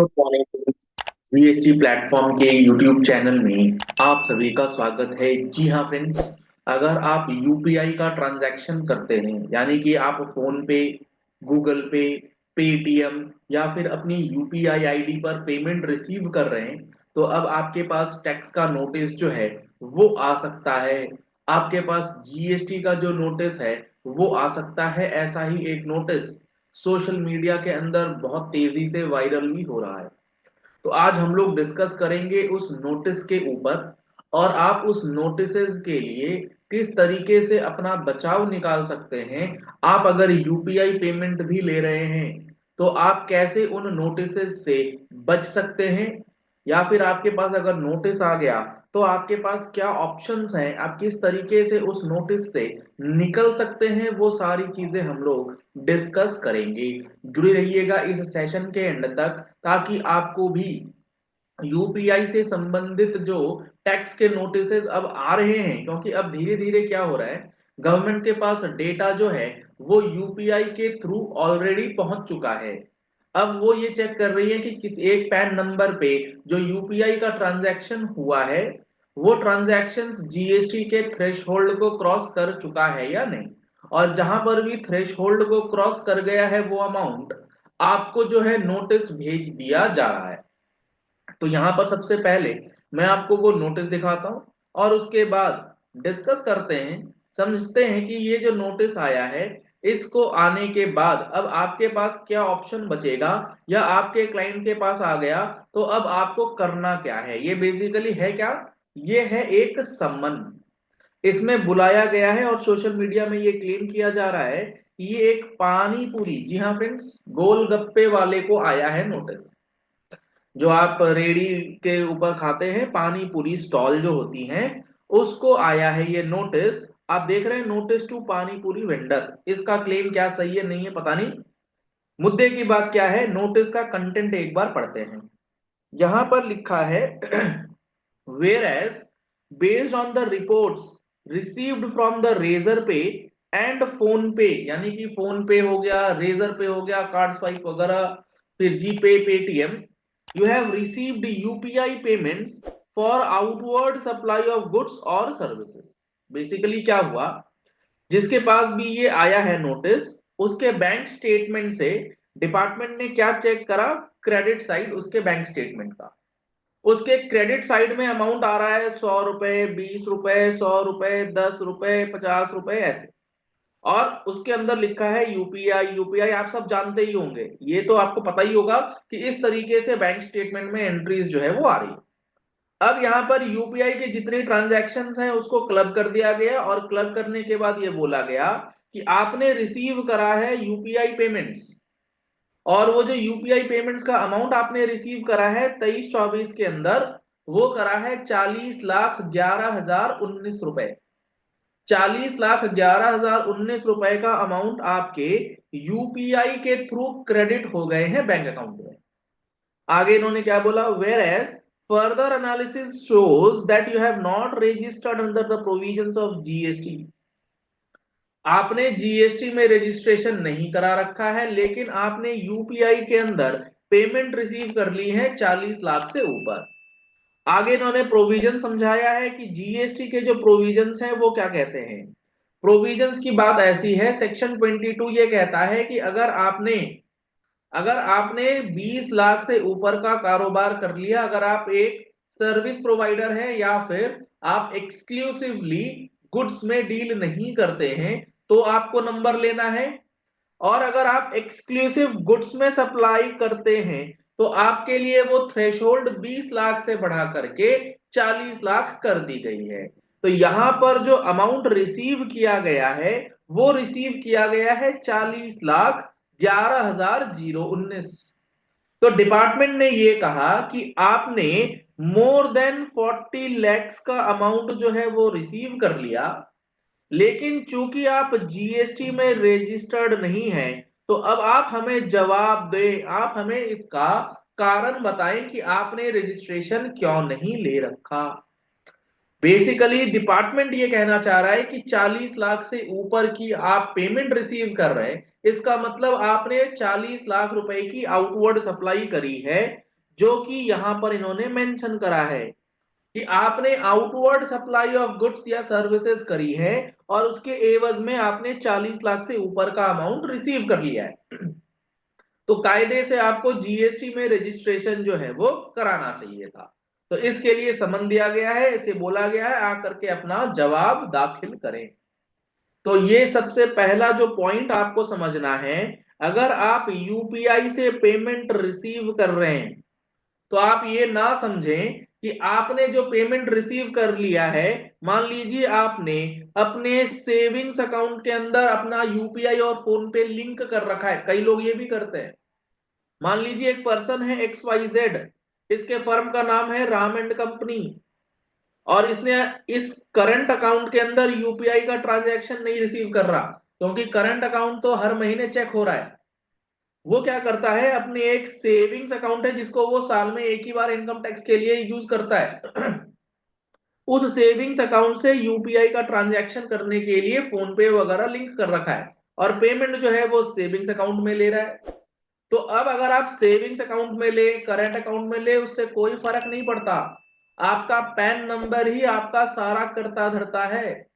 Good morning. GST platform के YouTube channel में आप सभी का स्वागत है। जी हाँ फ्रेंड्स, अगर आप यूपीआई का ट्रांजैक्शन करते हैं, यानी कि आप फोन पे, गूगल पे, पेटीएम या फिर अपनी यूपीआई आईडी पर पेमेंट रिसीव कर रहे हैं, तो अब आपके पास टैक्स का नोटिस जो है वो आ सकता है। आपके पास जीएसटी का जो नोटिस है वो आ सकता है। ऐसा ही एक नोटिस सोशल मीडिया के अंदर बहुत तेजी से वायरल भी हो रहा है। तो आज हम लोग डिस्कस करेंगे उस नोटिस के ऊपर, और आप उस नोटिसेस के लिए किस तरीके से अपना बचाव निकाल सकते हैं। आप अगर यूपीआई पेमेंट भी ले रहे हैं तो आप कैसे उन नोटिसेस से बच सकते हैं, या फिर आपके पास अगर नोटिस आ गया तो आपके पास क्या ऑप्शंस हैं, आप किस तरीके से उस नोटिस से निकल सकते हैं, वो सारी चीजें हम लोग डिस्कस करेंगे। जुड़े रहिएगा इस सेशन के एंड तक, ताकि आपको भी यूपीआई से संबंधित जो टैक्स के नोटिसेस अब आ रहे हैं, क्योंकि अब धीरे धीरे क्या हो रहा है, गवर्नमेंट के पास डेटा जो है वो यूपीआई के थ्रू ऑलरेडी पहुंच चुका है। अब वो ये चेक कर रही है कि किस एक पैन नंबर पे जो यूपीआई का ट्रांजैक्शन हुआ है वो ट्रांजैक्शन जीएसटी के थ्रेशहोल्ड को क्रॉस कर चुका है या नहीं। और जहां पर भी थ्रेशहोल्ड को क्रॉस कर गया है वो अमाउंट आपको जो है नोटिस भेज दिया जा रहा है। तो यहां पर सबसे पहले मैं आपको वो नोटिस दिखाता हूं, और उसके बाद डिस्कस करते हैं, समझते हैं कि ये जो नोटिस आया है इसको आने के बाद अब आपके पास क्या ऑप्शन बचेगा, या आपके क्लाइंट के पास आ गया तो अब आपको करना क्या है। ये बेसिकली है क्या, ये है एक सम्मन। इसमें बुलाया गया है और सोशल मीडिया में ये क्लेम किया जा रहा है कि ये एक पानी पूरी, जी हाँ फ्रेंड्स, गोलगप्पे वाले को आया है नोटिस। जो आप रेडी के ऊपर खाते हैं, पानी पूरी स्टॉल जो होती हैं, उसको आया है ये नोटिस। आप देख रहे हैं नोटिस टू पानी पूरी वेंडर। इसका क्लेम क्या सही है नहीं है पता नहीं, मुद्दे की बात क्या है, नोटिस का कंटेंट एक बार पढ़ते हैं। यहां पर लिखा है whereas based on the reports received from the Razorpay and PhonePe, यानी कि फोन पे हो गया, रेजर पे हो गया, कार्ड स्वाइप वगैरह, फिर जीपे, Paytm, you have received UPI payments for outward supply of goods or services। Basically क्या हुआ, जिसके पास भी ये आया है नोटिस, उसके बैंक स्टेटमेंट से डिपार्टमेंट ने क्या चेक करा, क्रेडिट साइड उसके बैंक स्टेटमेंट का, उसके क्रेडिट साइड में अमाउंट आ रहा है 100 रुपए, 20 रुपए, 100 रुपए, 10 रुपए, 50 रुपए, ऐसे। और उसके अंदर लिखा है यूपीआई। यूपीआई आप सब जानते ही होंगे, ये तो आपको पता ही होगा कि इस तरीके से बैंक स्टेटमेंट में एंट्रीज जो है वो आ रही है। अब यहां पर यूपीआई के जितने ट्रांजैक्शंस हैं उसको क्लब कर दिया गया, और क्लब करने के बाद ये बोला गया कि आपने रिसीव करा है यूपीआई पेमेंट्स, और वो जो यूपीआई पेमेंट्स का अमाउंट आपने रिसीव करा है 23-24 के अंदर, वो करा है 40,11,019 रुपए। 40,11,019 रुपए का अमाउंट आपके यूपीआई के थ्रू क्रेडिट हो गए हैं बैंक अकाउंट में। आगे इन्होंने क्या बोला, whereas further analysis shows that you have not registered under the provisions of GST. आपने जीएसटी में रजिस्ट्रेशन नहीं करा रखा है, लेकिन आपने यूपीआई के अंदर पेमेंट रिसीव कर ली है 40 लाख से ऊपर। आगे इन्होंने प्रोविजन समझाया है कि जीएसटी के जो प्रोविजंस हैं वो क्या कहते हैं। प्रोविजंस की बात ऐसी है, सेक्शन 22 ये कहता है कि अगर आपने 20 लाख से ऊपर का कारोबार कर लिया, अगर आप एक सर्विस प्रोवाइडर है या फिर आप एक्सक्लूसिवली गुड्स में डील नहीं करते हैं, तो आपको नंबर लेना है। और अगर आप एक्सक्लूसिव गुड्स में सप्लाई करते हैं तो आपके लिए वो थ्रेशोल्ड 20 लाख से बढ़ा करके 40 लाख कर दी गई है। तो यहां पर जो अमाउंट रिसीव किया गया है वो रिसीव किया गया है 40,11,019। तो डिपार्टमेंट ने ये कहा कि आपने मोर देन 40 लैक्स का अमाउंट जो है वो रिसीव कर लिया, लेकिन चूंकि आप जीएसटी में रजिस्टर्ड नहीं हैं, तो अब आप हमें जवाब दें, आप हमें इसका कारण बताएं कि आपने रजिस्ट्रेशन क्यों नहीं ले रखा। बेसिकली डिपार्टमेंट ये कहना चाह रहा है कि 40 लाख से ऊपर की आप पेमेंट रिसीव कर रहे हैं, इसका मतलब आपने 40 लाख रुपए की आउटवर्ड सप्लाई करी है, जो कि यहां पर इन्होंने मेंशन करा है कि आपने आउटवर्ड सप्लाई ऑफ गुड्स या सर्विसेज करी है और उसके एवज में आपने 40 लाख से ऊपर का अमाउंट रिसीव कर लिया है, तो कायदे से आपको जीएसटी में रजिस्ट्रेशन जो है वो कराना चाहिए था। तो इसके लिए समन दिया गया है, इसे बोला गया है आकर के अपना जवाब दाखिल करें। तो ये सबसे पहला जो पॉइंट आपको समझना है, अगर आप यूपीआई से पेमेंट रिसीव कर रहे हैं तो आप ये ना समझें कि आपने जो पेमेंट रिसीव कर लिया है, मान लीजिए आपने अपने सेविंग्स अकाउंट के अंदर अपना यूपीआई और फोन पे लिंक कर रखा है, कई लोग ये भी करते हैं। मान लीजिए एक पर्सन है एक्स वाई जेड, इसके फर्म का नाम है राम एंड कंपनी, और इसने इस करंट अकाउंट के अंदर यूपीआई का ट्रांजैक्शन नहीं रिसीव कर रहा, क्योंकि करंट अकाउंट तो हर महीने चेक हो रहा है। वो क्या करता है, अपने एक सेविंग्स अकाउंट है जिसको वो साल में एक ही बार इनकम टैक्स के लिए यूज करता है उस सेविंग्स अकाउंट से यूपीआई का ट्रांजैक्शन करने के लिए फोन पे वगैरह लिंक कर रखा है, और पेमेंट जो है वो सेविंग्स अकाउंट में ले रहा है। तो अब अगर आप सेविंग्स अकाउंट में ले, करंट अकाउंट में ले, उससे कोई फर्क नहीं पड़ता, आपका पैन नंबर ही आपका सारा करता धरता है।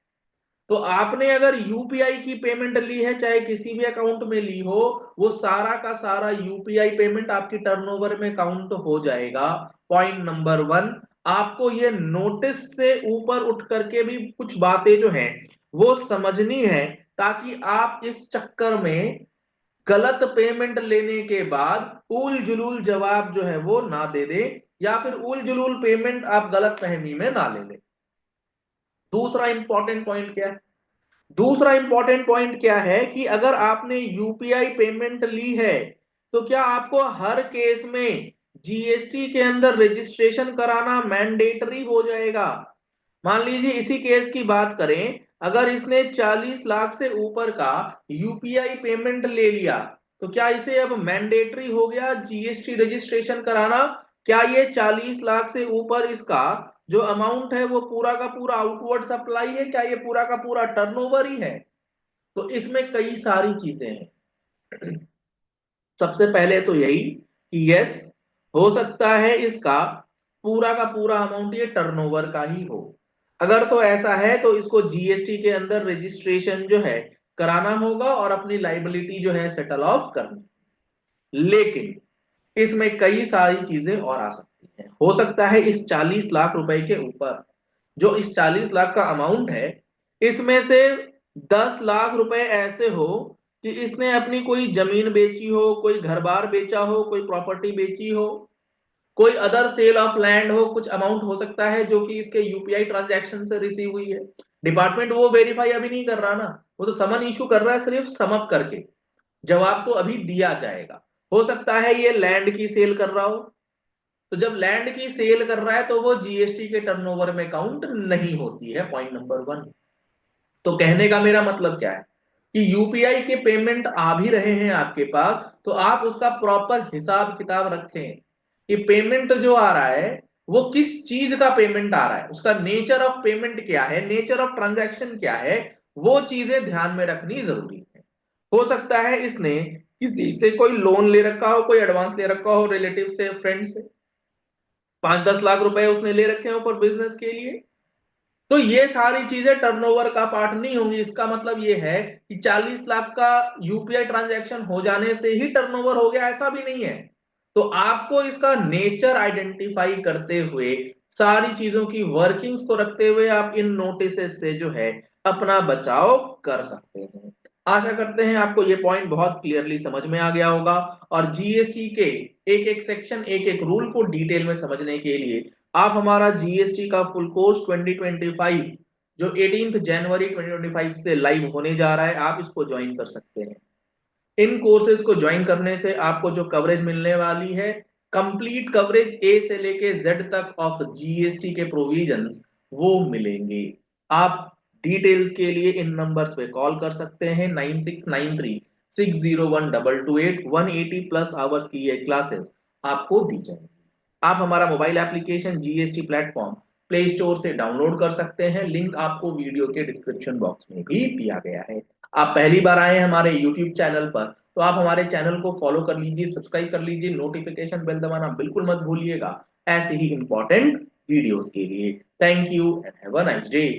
तो आपने अगर यूपीआई की पेमेंट ली है, चाहे किसी भी अकाउंट में ली हो, वो सारा का सारा यूपीआई पेमेंट आपकी टर्नओवर में काउंट हो जाएगा। पॉइंट नंबर 1, आपको ये नोटिस से ऊपर उठ करके भी कुछ बातें जो हैं वो समझनी है, ताकि आप इस चक्कर में गलत पेमेंट लेने के बाद उल जुलूल जवाब जो है वो ना दे दे, या फिर उल जुलूल पेमेंट आप गलत फहमी में ना ले ले। दूसरा इंपॉर्टेंट पॉइंट क्या है, दूसरा इंपॉर्टेंट पॉइंट क्या है कि अगर आपने यूपीआई पेमेंट ली है तो क्या आपको हर केस में जीएसटी के अंदर रजिस्ट्रेशन कराना मैंडेटरी हो जाएगा। मान लीजिए इसी केस की बात करें, अगर इसने 40 लाख से ऊपर का यूपीआई पेमेंट ले लिया, तो क्या इसे अब मैंडेटरी हो गया जीएसटी रजिस्ट्रेशन कराना। क्या ये 40 लाख से ऊपर इसका जो अमाउंट है वो पूरा का पूरा आउटवर्ड सप्लाई है, क्या ये पूरा का पूरा टर्नओवर ही है। तो इसमें कई सारी चीजें हैं। सबसे पहले तो यही कि यस, हो सकता है इसका पूरा का पूरा अमाउंट ये टर्नओवर का ही हो। अगर तो ऐसा है तो इसको जीएसटी के अंदर रजिस्ट्रेशन जो है कराना होगा और अपनी लाइबिलिटी जो है सेटल ऑफ करनी। लेकिन इसमें कई सारी चीजें और आ सकती हैं। हो सकता है इस 40 लाख रुपए के ऊपर जो इस 40 लाख का अमाउंट है, इसमें से 10 लाख रुपए ऐसे हो कि इसने अपनी कोई जमीन बेची हो, कोई घर बार बेचा हो, कोई प्रॉपर्टी बेची हो, कोई अदर सेल ऑफ लैंड हो, कुछ अमाउंट हो सकता है जो कि इसके यूपीआई ट्रांजैक्शन से रिसीव हुई है। डिपार्टमेंट वो वेरीफाई अभी नहीं कर रहा ना, वो तो समन इशू कर रहा है सिर्फ समअप करके, जवाब तो अभी दिया जाएगा। हो सकता है ये लैंड की सेल कर रहा हो, तो जब लैंड की सेल कर रहा है तो वो जीएसटी के टर्नओवर में काउंट नहीं होती है। Point number 1। तो कहने का मेरा मतलब क्या है कि यूपीआई के पेमेंट आ भी रहे हैं आपके पास, तो आप उसका प्रॉपर हिसाब किताब रखें कि पेमेंट जो आ रहा है वो किस चीज का पेमेंट आ रहा है, उसका नेचर ऑफ पेमेंट क्या है, नेचर ऑफ ट्रांजैक्शन क्या है, वो चीजें ध्यान में रखनी जरूरी है। हो सकता है इसने किसी से कोई लोन ले रखा हो, कोई एडवांस ले रखा हो, रिलेटिव से, फ्रेंड से 5-10 लाख रुपए उसने ले रखे हो फॉर बिजनेस के लिए, तो ये सारी चीजें टर्नओवर का पार्ट नहीं होंगी। इसका मतलब ये है कि 40 लाख का यूपीआई ट्रांजैक्शन हो जाने से ही टर्नओवर हो गया, ऐसा भी नहीं है। तो आपको इसका नेचर आइडेंटिफाई करते हुए, सारी चीजों की वर्किंग्स को रखते हुए आप इन नोटिस से जो है अपना बचाव कर सकते हैं। आशा करते हैं आपको ये पॉइंट बहुत क्लियरली समझ में आ गया होगा, और जीएसटी के एक एक सेक्शन, एक एक रूल को डिटेल में समझने के लिए आप हमारा जीएसटी का फुल कोर्स 2025 जो 18 जनवरी 2025 से लाइव होने जा रहा है, आप इसको ज्वाइन कर सकते हैं। इन कोर्सेज को ज्वाइन करने से आपको जो कवरेज मिलने वाली है, कंप्लीट कवरेज ए से लेके जेड तक ऑफ जीएसटी के प्रोविजंस वो मिलेंगे। आप डिटेल्स के लिए इन नंबर्स पे कॉल कर सकते हैं। 9693 601 180 प्लस आवर्स की ये क्लासेस आपको दी जाएंगी। आप हमारा mobile application GST platform play store से डाउनलोड कर सकते हैं, लिंक आपको वीडियो के डिस्क्रिप्शन बॉक्स में भी दिया गया है। आप पहली बार आए हैं हमारे यूट्यूब चैनल पर, तो आप हमारे चैनल को फॉलो कर लीजिए, सब्सक्राइब कर लीजिए, नोटिफिकेशन बेल दबाना बिल्कुल मत भूलिएगा ऐसे ही इंपॉर्टेंट वीडियोस के लिए। Thank you and have a nice day.